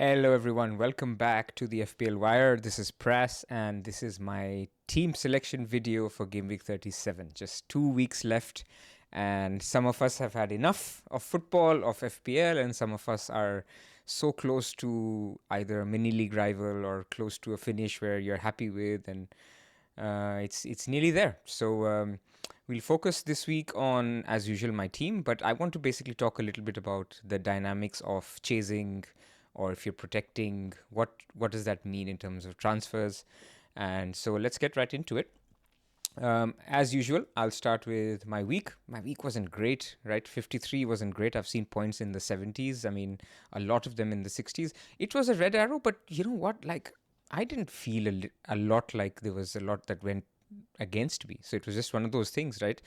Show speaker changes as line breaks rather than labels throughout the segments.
Hello everyone, welcome back to the FPL Wire. This is Pras and this is my team selection video for Game Week 37. Just 2 weeks left and some of us have had enough of football, of FPL, and some of us are so close to either a mini league rival or close to a finish where you're happy with, and it's nearly there. So we'll focus this week on, as usual, my team, but I want to basically talk a little bit about the dynamics of chasing, or if you're protecting, what does that mean in terms of transfers? And so let's get right into it. As usual, I'll start with my week. My week wasn't great, right? 53 wasn't great. I've seen points in the 70s. I mean, a lot of them in the 60s. It was a red arrow, but you know what? Like, I didn't feel a lot like there was a lot that went against me. So it was just one of those things, right?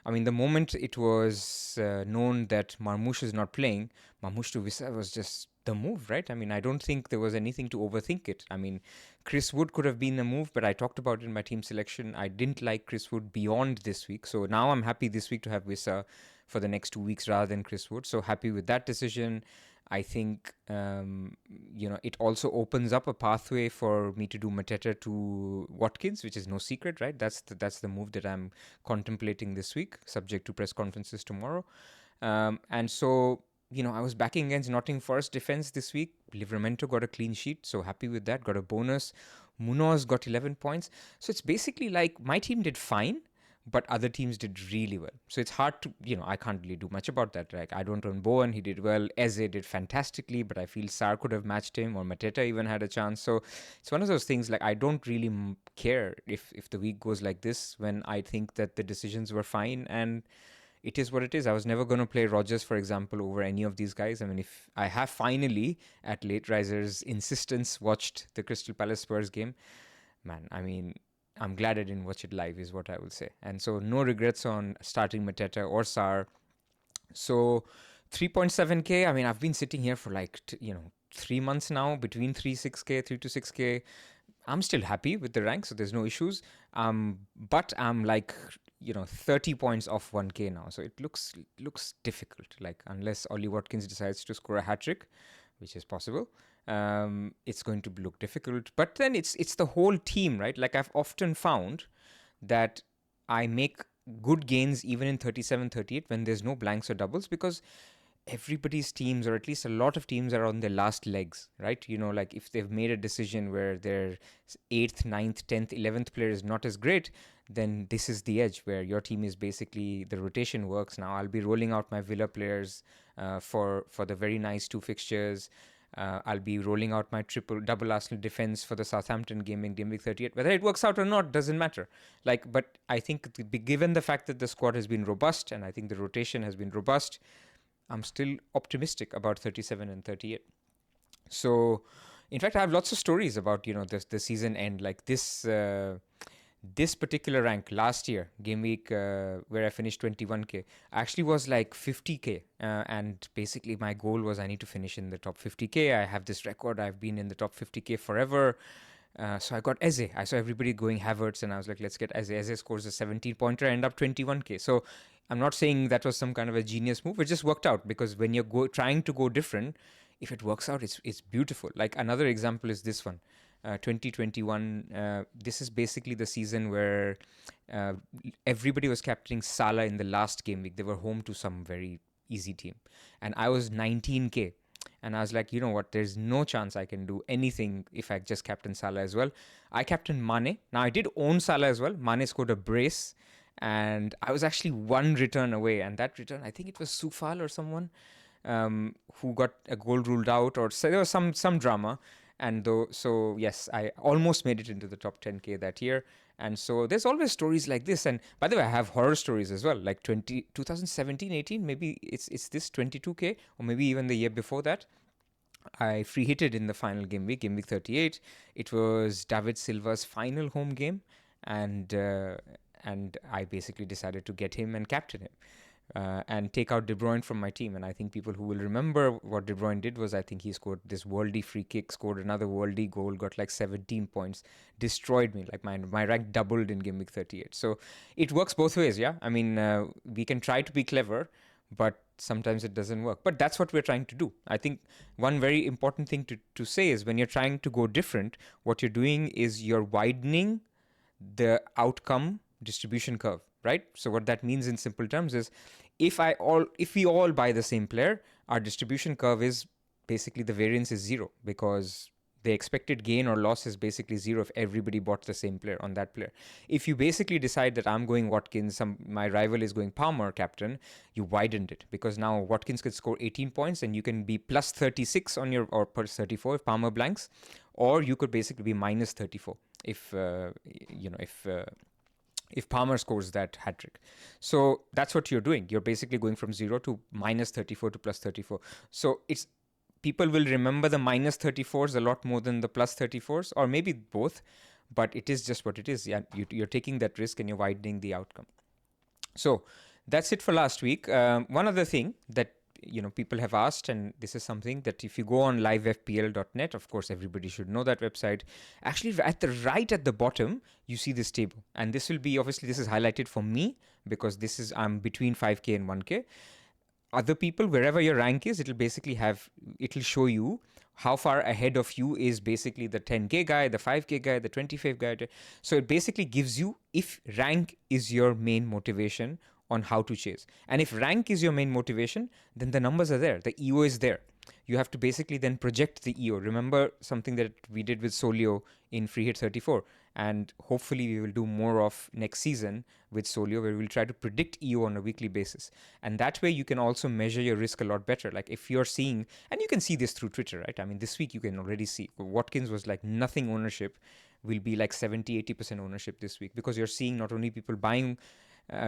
I mean, the moment it was known that Marmoush is not playing, Marmoush to Visa was just the move, right? I mean, I don't think there was anything to overthink it. I mean, Chris Wood could have been the move, but I talked about it in my team selection. I didn't like Chris Wood beyond this week. So now I'm happy this week to have Visa for the next 2 weeks rather than Chris Wood. So happy with that decision. I think, it also opens up a pathway for me to do Mateta to Watkins, which is no secret, right? That's the move that I'm contemplating this week, subject to press conferences tomorrow. And so, I was backing against Nottingham Forest defense this week. Livramento got a clean sheet, so happy with that. Got a bonus. Munoz got 11 points. So it's basically like my team did fine, but other teams did really well. So it's hard to, I can't really do much about that. Like, I don't own Bowen, he did well. Eze did fantastically, but I feel Sar could have matched him, or Mateta even had a chance. So it's one of those things, like, I don't really care if the week goes like this when I think that the decisions were fine, and it is what it is. I was never going to play Rodgers, for example, over any of these guys. I mean, if I have finally, at Late Riser's insistence, watched the Crystal Palace Spurs game, man, I mean, I'm glad I didn't watch it live is what I will say. And so no regrets on starting Mateta or Sar. So 3.7k, I mean, I've been sitting here for 3 months now, between 3 to 6k. I'm still happy with the rank, so there's no issues. But I'm 30 points off 1k now. So it looks difficult, like, unless Ollie Watkins decides to score a hat-trick, which is possible. It's going to look difficult. But then it's the whole team, right? Like, I've often found that I make good gains even in 37, 38 when there's no blanks or doubles, because everybody's teams, or at least a lot of teams, are on their last legs, right? Like, if they've made a decision where their 8th, 9th, 10th, 11th player is not as great, then this is the edge where your team is basically, the rotation works. Now I'll be rolling out my Villa players for the very nice 2 fixtures. I'll be rolling out my double Arsenal defense for the Southampton game in Game Week 38. Whether it works out or not doesn't matter. But I think given the fact that the squad has been robust, and I think the rotation has been robust, I'm still optimistic about 37 and 38. So, in fact, I have lots of stories about, the season end. Like this particular rank last year, Game Week, where I finished 21k, actually was like 50k. And basically my goal was I need to finish in the top 50k. I have this record. I've been in the top 50k forever. So I got Eze. I saw everybody going Havertz, and I was like, let's get Eze. Eze scores a 17-pointer, I end up 21k. So I'm not saying that was some kind of a genius move. It just worked out, because when you're trying to go different, if it works out, it's beautiful. Like, another example is this one. 2021, this is basically the season where everybody was captaining Salah in the last game week. They were home to some very easy team. And I was 19k. And I was like, you know what, there's no chance I can do anything if I just captain Salah as well. I captained Mane. Now, I did own Salah as well. Mane scored a brace, and I was actually 1 return away. And that return, I think it was Soufal or someone who got a goal ruled out, or so there was some drama. And yes, I almost made it into the top 10k that year. And so there's always stories like this. And by the way, I have horror stories as well, like 2017, 18, maybe it's this 22k, or maybe even the year before that. I free hitted in the final game week 38. It was David Silva's final home game, and I basically decided to get him and captain him. And take out De Bruyne from my team. And I think people who will remember what De Bruyne did was, I think he scored this worldy free kick, scored another worldy goal, got like 17 points, destroyed me. Like, my rank doubled in Game Week 38. So it works both ways, yeah? I mean, we can try to be clever, but sometimes it doesn't work. But that's what we're trying to do. I think one very important thing to say is when you're trying to go different, what you're doing is you're widening the outcome distribution curve, right? So what that means in simple terms is if we all buy the same player, our distribution curve is basically the variance is zero, because the expected gain or loss is basically zero if everybody bought the same player on that player. If you basically decide that I'm going Watkins, my rival is going Palmer captain, you widened it, because now Watkins could score 18 points and you can be plus 36 on your, or plus 34 if Palmer blanks, or you could basically be minus 34 if if Palmer scores that hat trick. So that's what you're doing. You're basically going from 0 to minus 34 to plus 34. So it's people will remember the minus 34s a lot more than the plus 34s, or maybe both, but it is just what it is. Yeah, you're taking that risk and you're widening the outcome. So that's it for last week. One other thing that people have asked, and this is something that if you go on livefpl.net, of course everybody should know that website. Actually, right at the bottom you see this table, and this will be, obviously this is highlighted for me because I'm between 5k and 1k. Other people, wherever your rank is, it'll show you how far ahead of you is basically the 10k guy, the 5k guy, the 25 guy. So it basically gives you, if rank is your main motivation on how to chase. And if rank is your main motivation, then the numbers are there. The EO is there. You have to basically then project the EO. Remember something that we did with Solio in Free Hit 34. And hopefully we will do more of next season with Solio, where we'll try to predict EO on a weekly basis. And that way you can also measure your risk a lot better. Like if you're seeing, and you can see this through Twitter, right? I mean, this week you can already see Watkins was like nothing ownership, will be like 70-80% ownership this week, because you're seeing not only people buying,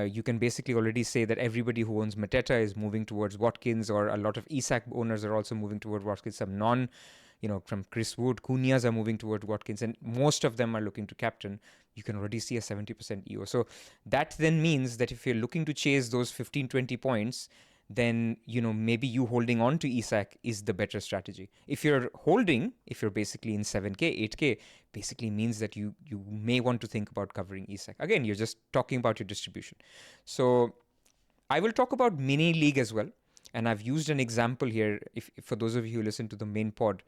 you can basically already say that everybody who owns Mateta is moving towards Watkins, or a lot of Isak owners are also moving towards Watkins. Some from Chris Wood, Cunha's are moving towards Watkins, and most of them are looking to captain. You can already see a 70% EO. So that then means that if you're looking to chase those 15-20 points, then maybe you holding on to Isak is the better strategy. If you're basically in 7k, 8k, basically means that you may want to think about covering Isak. Again, you're just talking about your distribution. So I will talk about mini league as well, and I've used an example here. If for those of you who listen to the main pod,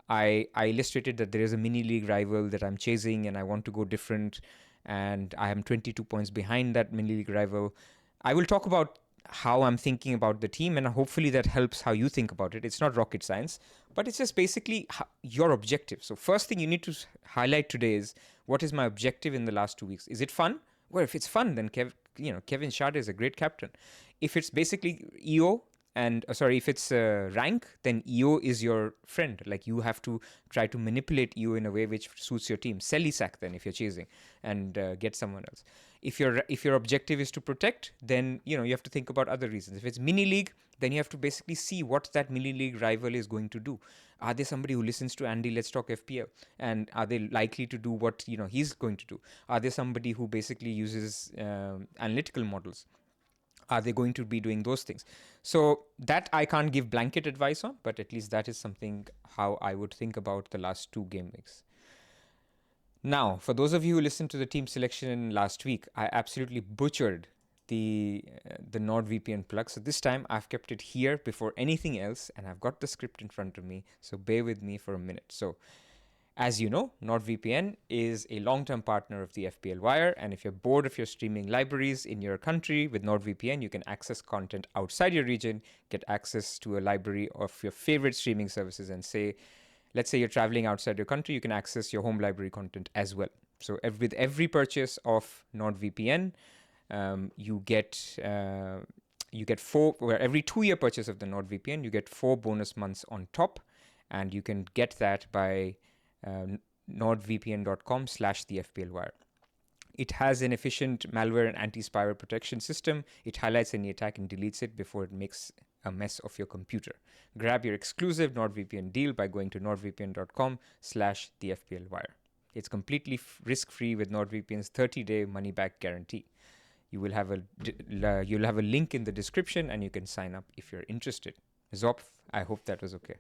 I illustrated that there is a mini league rival that I'm chasing and I want to go different, and I am 22 points behind that mini league rival. I will talk about how I'm thinking about the team, and hopefully that helps how you think about it. It's not rocket science, but it's just basically your objective. So first thing you need to highlight today is, what is my objective in the last 2 weeks? Is it fun? Well, if it's fun, then Kevin Schade is a great captain. If it's basically EO, if it's rank, then EO is your friend. Like you have to try to manipulate EO in a way which suits your team. Sell Isak then if you're chasing, and get someone else. If your objective is to protect, then you have to think about other reasons. If it's mini league, then you have to basically see what that mini league rival is going to do. Are they somebody who listens to Andy Let's Talk FPL, and are they likely to do what he's going to do? Are they somebody who basically uses analytical models? Are they going to be doing those things? So that I can't give blanket advice on, but at least that is something how I would think about the last 2 game weeks. Now, for those of you who listened to the team selection last week, I absolutely butchered the NordVPN plug. So this time I've kept it here before anything else, and I've got the script in front of me. So bear with me for a minute. So as you know, NordVPN is a long-term partner of the FPL Wire, and if you're bored of your streaming libraries in your country, with NordVPN, you can access content outside your region, get access to a library of your favorite streaming services, and let's say you're traveling outside your country, you can access your home library content as well. So with every purchase of NordVPN, you get 4, where every 2-year purchase of the NordVPN, you get 4 bonus months on top, and you can get that by nordvpn.com/thefplwire. It has an efficient malware and anti-spyware protection system. It highlights any attack and deletes it before it makes a mess of your computer. Grab your exclusive NordVPN deal by going to nordvpn.com/thefplwire. It's completely risk-free with NordVPN's 30-day money-back guarantee. You'll have a link in the description, and you can sign up if you're interested. Zop, I hope that was okay.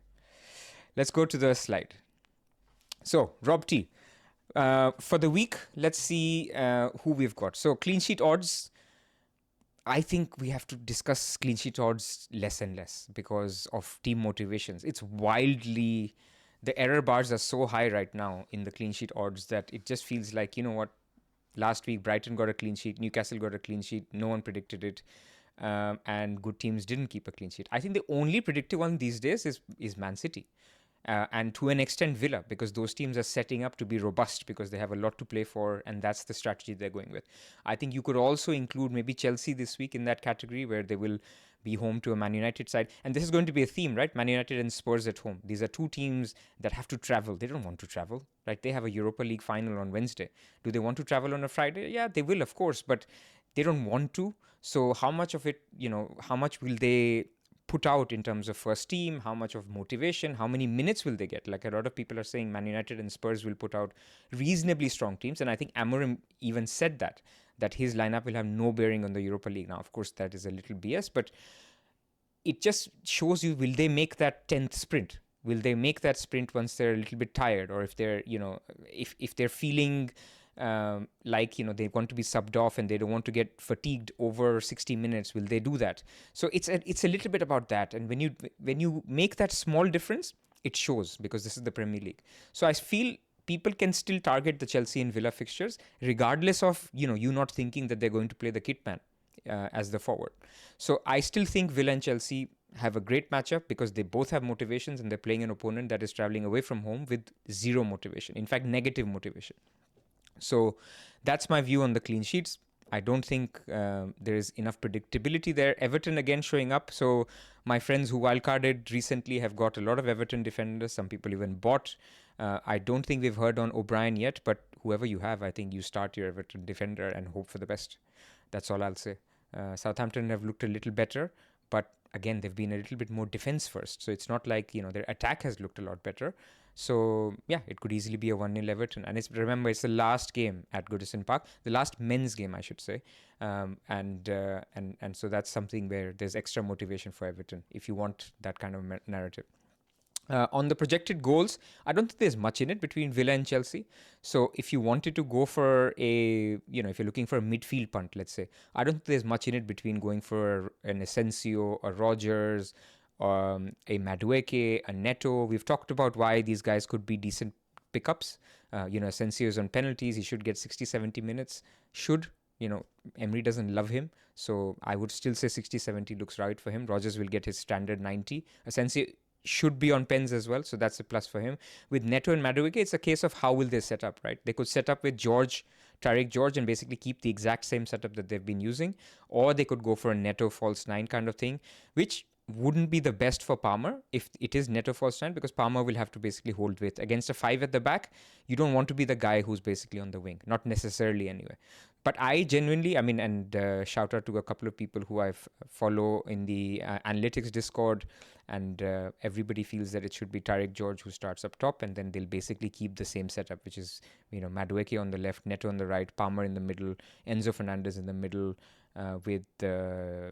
Let's go to the slide. So, Rob T. For the week, let's see who we've got. So, clean sheet odds. I think we have to discuss clean sheet odds less and less because of team motivations. It's wildly, the error bars are so high right now in the clean sheet odds that it just feels like, you know what, last week Brighton got a clean sheet, Newcastle got a clean sheet, no one predicted it, and good teams didn't keep a clean sheet. I think the only predictive one these days is Man City. And to an extent Villa, because those teams are setting up to be robust because they have a lot to play for, and that's the strategy they're going with. I think you could also include maybe Chelsea this week in that category, where they will be home to a Man United side. And this is going to be a theme, right? Man United and Spurs at home. These are two teams that have to travel. They don't want to travel, right? They have a Europa League final on Wednesday. Do they want to travel on a Friday? Yeah, they will, of course, but they don't want to. So how much of it, how much will they put out in terms of first team, how much of motivation, how many minutes will they get? Like, a lot of people are saying Man United and Spurs will put out reasonably strong teams, and I think Amorim even said that his lineup will have no bearing on the Europa League. Now, of course, that is a little BS, but it just shows you, will they make that 10th sprint? Will they make that sprint once they're a little bit tired, or if they're, if they're feeling like, they want to be subbed off and they don't want to get fatigued over 60 minutes, will they do that? So it's a little bit about that. And when you make that small difference, it shows, because this is the Premier League. So I feel people can still target the Chelsea and Villa fixtures, regardless of, you not thinking that they're going to play the kit man as the forward. So I still think Villa and Chelsea have a great matchup because they both have motivations, and they're playing an opponent that is traveling away from home with zero motivation. In fact, negative motivation. So that's my view on the clean sheets. I don't think there is enough predictability there. Everton again showing up. So my friends who wildcarded recently have got a lot of Everton defenders. Some people even bought. I don't think we've heard on O'Brien yet, but whoever you have, I think you start your Everton defender and hope for the best. That's all I'll say. Southampton have looked a little better, but again, they've been a little bit more defense first. So it's not like, their attack has looked a lot better. So, yeah, it could easily be a 1-0 Everton. And remember, it's the last game at Goodison Park, the last men's game, I should say. And so that's something where there's extra motivation for Everton if you want that kind of narrative. On the projected goals, I don't think there's much in it between Villa and Chelsea. So if you wanted to go for if you're looking for a midfield punt, let's say, I don't think there's much in it between going for an Asensio, a Rodgers, a Madueke, a Neto. We've talked about why these guys could be decent pickups. Asensio is on penalties. He should get 60, 70 minutes. Emery doesn't love him. So I would still say 60, 70 looks right for him. Rodgers will get his standard 90. Asensio should be on pens as well, so that's a plus for him. With Neto and Madueke, it's a case of how will they set up, right? They could set up with Tariq George, and basically keep the exact same setup that they've been using, or they could go for a Neto false 9 kind of thing, which wouldn't be the best for Palmer if it is Neto false 9, because Palmer will have to basically hold width. Against a 5 at the back, you don't want to be the guy who's basically on the wing, not necessarily anyway. But I genuinely, shout out to a couple of people who I follow in the analytics Discord, and everybody feels that it should be Tariq George who starts up top, and then they'll basically keep the same setup, which is, Madueke on the left, Neto on the right, Palmer in the middle, Enzo Fernandez in the middle, with Caicedo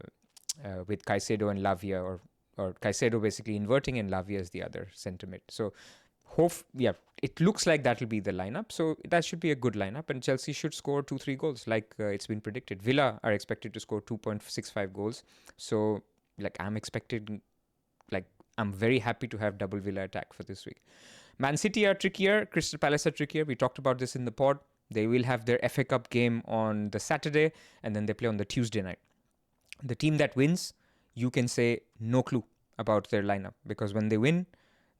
and Lavia, or Caicedo basically inverting and Lavia is the other centre mid. So it looks like that'll be the lineup. So that should be a good lineup, and Chelsea should score 2-3 goals like it's been predicted. Villa are expected to score 2.65 goals. So I'm very happy to have double Villa attack for this week. Man City are trickier. Crystal Palace are trickier. We talked about this in the pod. They will have their FA Cup game on the Saturday, and then they play on the Tuesday night. The team that wins, you can say no clue about their lineup, because when they win,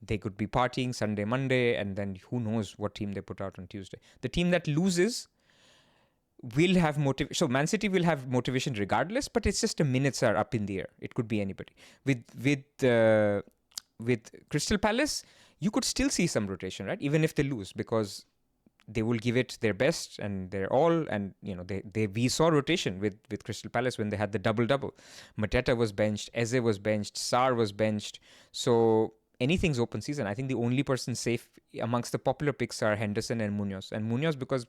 they could be partying Sunday, Monday, and then who knows what team they put out on Tuesday. The team that loses will have motivation. So Man City will have motivation regardless, but it's just the minutes are up in the air. It could be anybody. With Crystal Palace, you could still see some rotation, right? Even if they lose, because they will give it their best and their all. And, we saw rotation with Crystal Palace when they had the double-double. Mateta was benched, Eze was benched, Sarr was benched. So anything's open season. I think the only person safe amongst the popular picks are Henderson and Munoz. And Munoz, because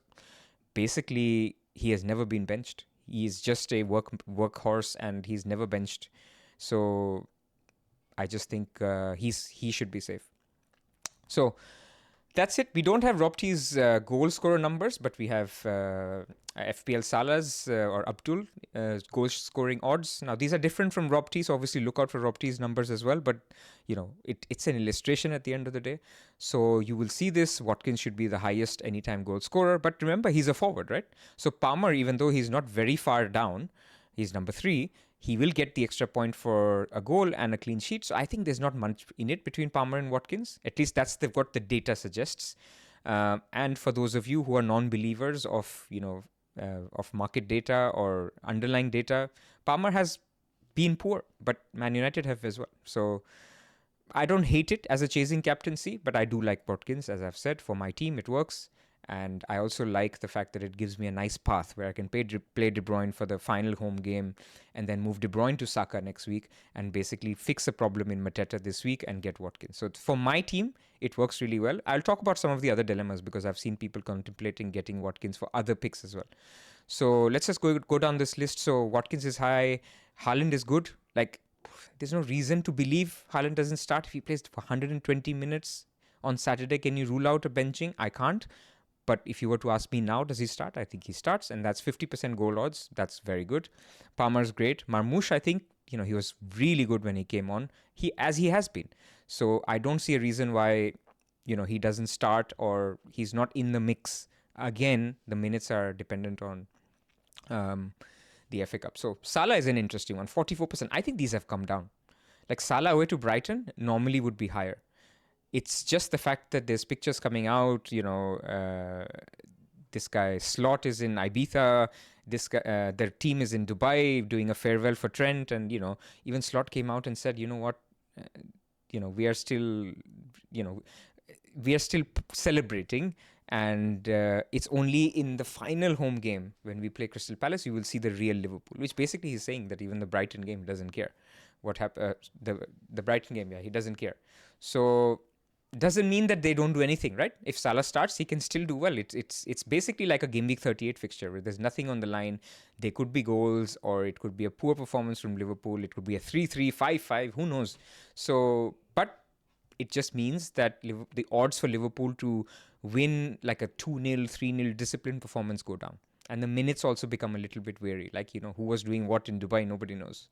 basically he has never been benched. He's just a workhorse, and he's never benched. So I just think he should be safe. So That's it. We don't have Robty's goal scorer numbers, but we have FPL Salah's or Abdul goal scoring odds. Now, these are different from Robty, so obviously look out for Robty's numbers as well. But, it's an illustration at the end of the day. So you will see this. Watkins should be the highest anytime goal scorer. But remember, he's a forward, right? So Palmer, even though he's not very far down, he's number 3. He will get the extra point for a goal and a clean sheet. So I think there's not much in it between Palmer and Watkins. At least that's what the data suggests. And for those of you who are non-believers of market data or underlying data, Palmer has been poor, but Man United have as well. So I don't hate it as a chasing captaincy, but I do like Watkins. As I've said, for my team, it works. And I also like the fact that it gives me a nice path where I can play De Bruyne for the final home game and then move De Bruyne to Saka next week and basically fix a problem in Mateta this week and get Watkins. So for my team, it works really well. I'll talk about some of the other dilemmas because I've seen people contemplating getting Watkins for other picks as well. So let's just go down this list. So Watkins is high. Haaland is good. There's no reason to believe Haaland doesn't start if he plays for 120 minutes on Saturday. Can you rule out a benching? I can't. But if you were to ask me now, does he start? I think he starts, and that's 50% goal odds. That's very good. Palmer's great. Marmoush, I think, he was really good when he came on, as he has been. So I don't see a reason why, he doesn't start or he's not in the mix. Again, the minutes are dependent on the FA Cup. So Salah is an interesting one, 44%. I think these have come down. Like Salah away to Brighton normally would be higher. It's just the fact that there's pictures coming out, this guy Slot is in Ibiza, this guy, their team is in Dubai doing a farewell for Trent, and, even Slot came out and said, we are still celebrating, and it's only in the final home game when we play Crystal Palace, you will see the real Liverpool, which basically he's saying that even the Brighton game doesn't care. What happened, the Brighton game, he doesn't care. So doesn't mean that they don't do anything, right? If Salah starts, he can still do well. It's basically like a Gameweek 38 fixture where there's nothing on the line. There could be goals, or it could be a poor performance from Liverpool. It could be a 3-3, 5-5, who knows? So, but it just means that the odds for Liverpool to win like a 2-0, 3-0 disciplined performance go down. And the minutes also become a little bit wary. Who was doing what in Dubai, nobody knows.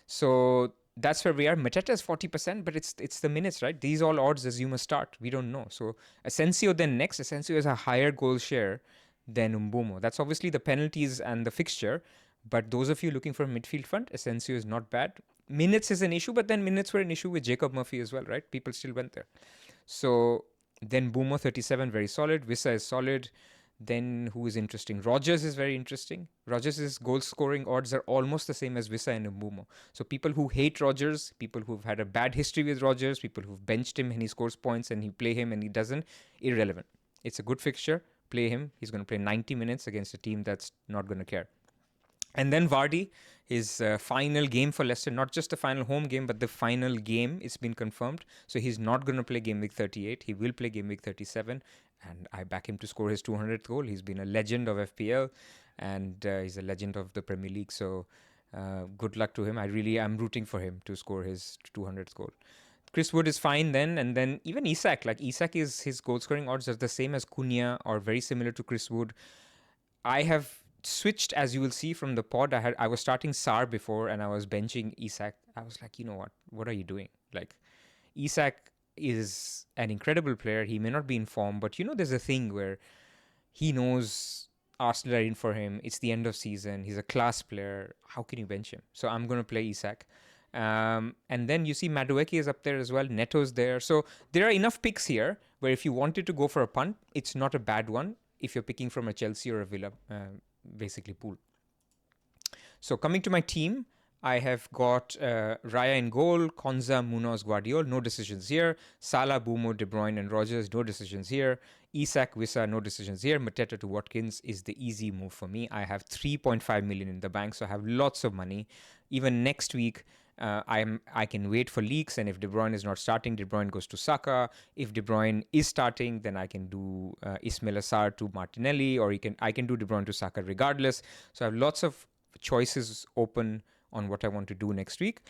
So that's where we are. Mateta is 40%, but it's the minutes, right? These all odds assume a start. We don't know. So Asensio then next. Asensio has a higher goal share than Mbeumo. That's obviously the penalties and the fixture. But those of you looking for a midfield front, Asensio is not bad. Minutes is an issue, but then minutes were an issue with Jacob Murphy as well, right? People still went there. So then Mbeumo 37, very solid. Wissa is solid. Then who is interesting? Rodgers is very interesting. Rodgers' goal scoring odds are almost the same as Wissa and Mbeumo. So people who hate Rodgers, people who've had a bad history with Rodgers, people who've benched him and he scores points and you play him and he doesn't, irrelevant. It's a good fixture. Play him. He's going to play 90 minutes against a team that's not going to care. And then Vardy, his final game for Leicester, not just the final home game, but the final game, it's been confirmed. So he's not going to play Game Week 38. He will play Game Week 37. And I back him to score his 200th goal. He's been a legend of FPL, and he's a legend of the Premier League. So good luck to him. I'm rooting for him to score his 200th goal. Chris Wood is fine then. And then even Isak. His goal scoring odds are the same as Cunha or very similar to Chris Wood. I have switched, as you will see from the pod. I was starting Sar before and I was benching Isak. I was like, you know what are you doing? Isak is an incredible player. He may not be in form, but there's a thing where he knows Arsenal are in for him. It's the end of season. He's a class player. How can you bench him? So I'm going to play Isak. And then you see Madueke is up there as well. Neto's there. So there are enough picks here where if you wanted to go for a punt, it's not a bad one if you're picking from a Chelsea or a Villa, basically pool. So coming to my team, I have got Raya in goal, Konza, Munoz, Guardiola, no decisions here. Salah, Mbeumo, De Bruyne and Rodgers, no decisions here. Isak, Wissa, no decisions here. Mateta to Watkins is the easy move for me. I have 3.5 million in the bank, so I have lots of money. Even next week, I can wait for leaks, and if De Bruyne is not starting, De Bruyne goes to Saka. If De Bruyne is starting, then I can do Ismail Assar to Martinelli, or I can do De Bruyne to Saka regardless. So I have lots of choices open on what I want to do next week.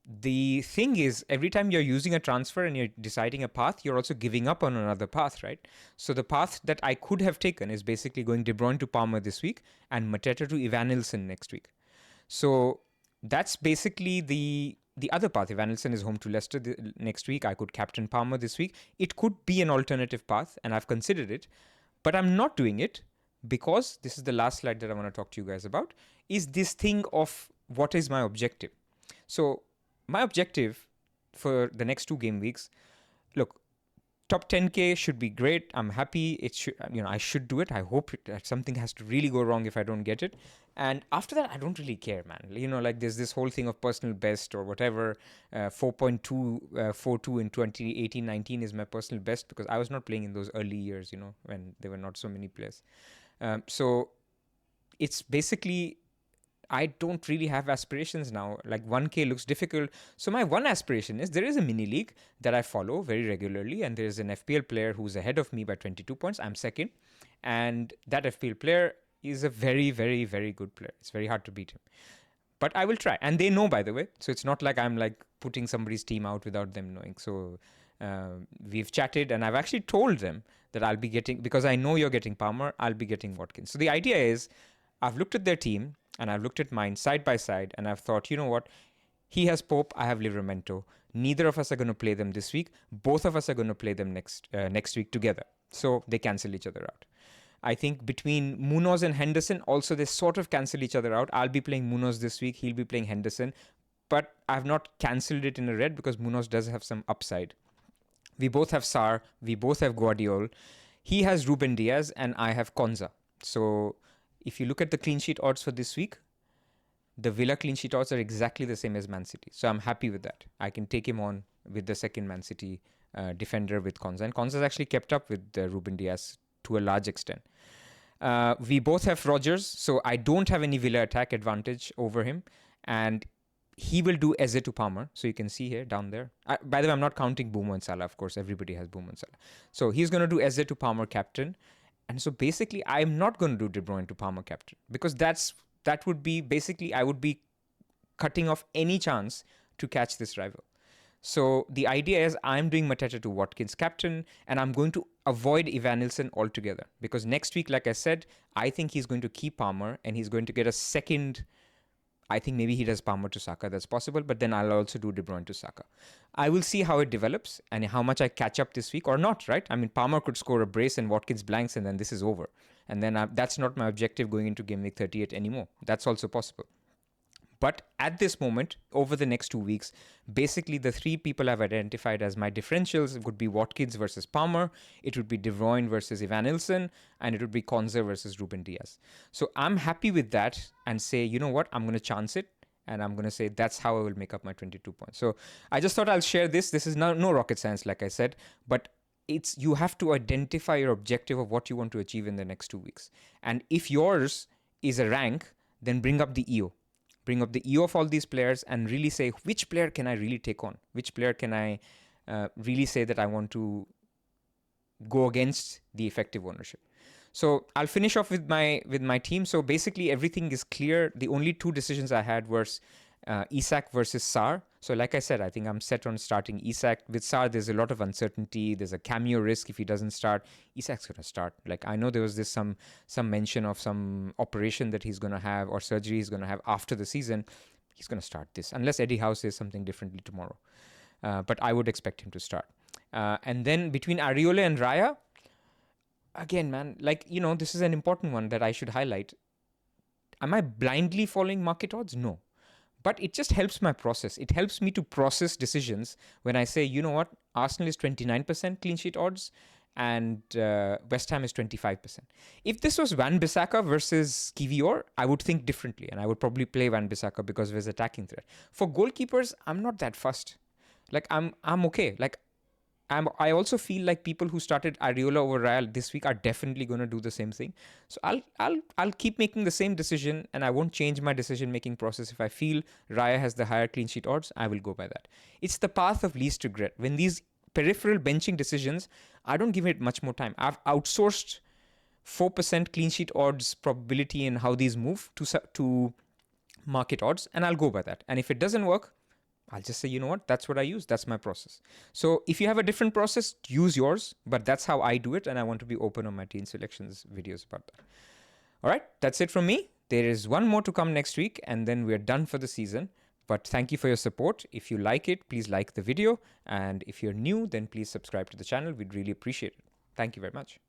the thing is, every time you're using a transfer and you're deciding a path, you're also giving up on another path, right? So the path that I could have taken is basically going De Bruyne to Palmer this week and Mateta to Evanilson next week. So that's basically the other path. Evanilson is home to Leicester next week. I could captain Palmer this week. It could be an alternative path, and I've considered it, but I'm not doing it because this is the last slide that I want to talk to you guys about, is this thing of what is my objective. So my objective for the next 2 game weeks, look, top 10K should be great. I'm happy. It should, I should do it. I hope something has to really go wrong if I don't get it. And after that, I don't really care, man. Like there's this whole thing of personal best or whatever. 4.242 in 2018-19 is my personal best because I was not playing in those early years, when there were not so many players. So it's basically, I don't really have aspirations now. Like 1K looks difficult. So my one aspiration is there is a mini league that I follow very regularly, and there's an FPL player who's ahead of me by 22 points. I'm second. And that FPL player is a very, very, very good player. It's very hard to beat him. But I will try. And they know, by the way. So it's not like I'm like putting somebody's team out without them knowing. So we've chatted, and I've actually told them that I'll be getting, because I know you're getting Palmer, I'll be getting Watkins. So the idea is, I've looked at their team, and I've looked at mine side by side, and I've thought, you know what? He has Pope, I have Livramento. Neither of us are going to play them this week. Both of us are going to play them next week together. So they cancel each other out. I think between Munoz and Henderson, also they sort of cancel each other out. I'll be playing Munoz this week. He'll be playing Henderson. But I've not cancelled it in a red because Munoz does have some upside. We both have Sarr. We both have Guardiola. He has Ruben Diaz, and I have Konza. So if you look at the clean sheet odds for this week, the Villa clean sheet odds are exactly the same as Man City. So I'm happy with that. I can take him on with the second Man City defender with Konza. And Konza's actually kept up with Ruben Diaz to a large extent. We both have Rodgers, so I don't have any Villa attack advantage over him. And he will do Eze to Palmer. So you can see here, down there. By the way, I'm not counting Boomer and Salah. Of course, everybody has Boomer and Salah. So he's going to do Eze to Palmer captain. And so basically, I'm not going to do De Bruyne to Palmer captain because that would be basically, I would be cutting off any chance to catch this rival. So the idea is I'm doing Mateta to Watkins captain, and I'm going to avoid Evanilson altogether because next week, like I said, I think he's going to keep Palmer and he's going to get a second. I think maybe he does Palmer to Saka. That's possible. But then I'll also do De Bruyne to Saka. I will see how it develops and how much I catch up this week or not, right? I mean, Palmer could score a brace and Watkins blanks and then this is over. And then that's not my objective going into Game Week 38 anymore. That's also possible. But at this moment, over the next 2 weeks, basically the 3 people I've identified as my differentials would be Watkins versus Palmer, it would be De Bruyne versus Evanilson, and it would be Konza versus Ruben Diaz. So I'm happy with that and say, you know what, I'm going to chance it. And I'm going to say that's how I will make up my 22 points. So I just thought I'll share this. This is no rocket science, like I said, but you have to identify your objective of what you want to achieve in the next 2 weeks. And if yours is a rank, then bring up the EO. Bring up the EO of all these players and really say, which player can I really take on? Which player can I really say that I want to go against the effective ownership? So I'll finish off with my team. So basically everything is clear. The only 2 decisions I had were Isak versus Sarr. So like I said, I think I'm set on starting Isak. With Sarr, there's a lot of uncertainty. There's a cameo risk if he doesn't start. Isak's going to start. Like I know there was some mention of some operation that he's going to have or surgery he's going to have after the season. He's going to start this unless Eddie Howe says something differently tomorrow. But I would expect him to start. And then between Areola and Raya, again, man, this is an important one that I should highlight. Am I blindly following market odds? No. But it just helps my process. It helps me to process decisions when I say, you know what, Arsenal is 29% clean sheet odds and West Ham is 25%. If this was Wan-Bissaka versus Kiwior, I would think differently and I would probably play Wan-Bissaka because of his attacking threat. For goalkeepers, I'm not that fussed. Like I'm okay. Like I also feel like people who started Areola over Raya this week are definitely going to do the same thing. So I'll keep making the same decision and I won't change my decision-making process. If I feel Raya has the higher clean sheet odds, I will go by that. It's the path of least regret. When these peripheral benching decisions, I don't give it much more time. I've outsourced 4% clean sheet odds probability in how these move to market odds, and I'll go by that. And if it doesn't work, I'll just say, you know what, that's what I use. That's my process. So if you have a different process, use yours. But that's how I do it. And I want to be open on my team selections videos about that. All right, that's it from me. There is one more to come next week, and then we're done for the season. But thank you for your support. If you like it, please like the video. And if you're new, then please subscribe to the channel. We'd really appreciate it. Thank you very much.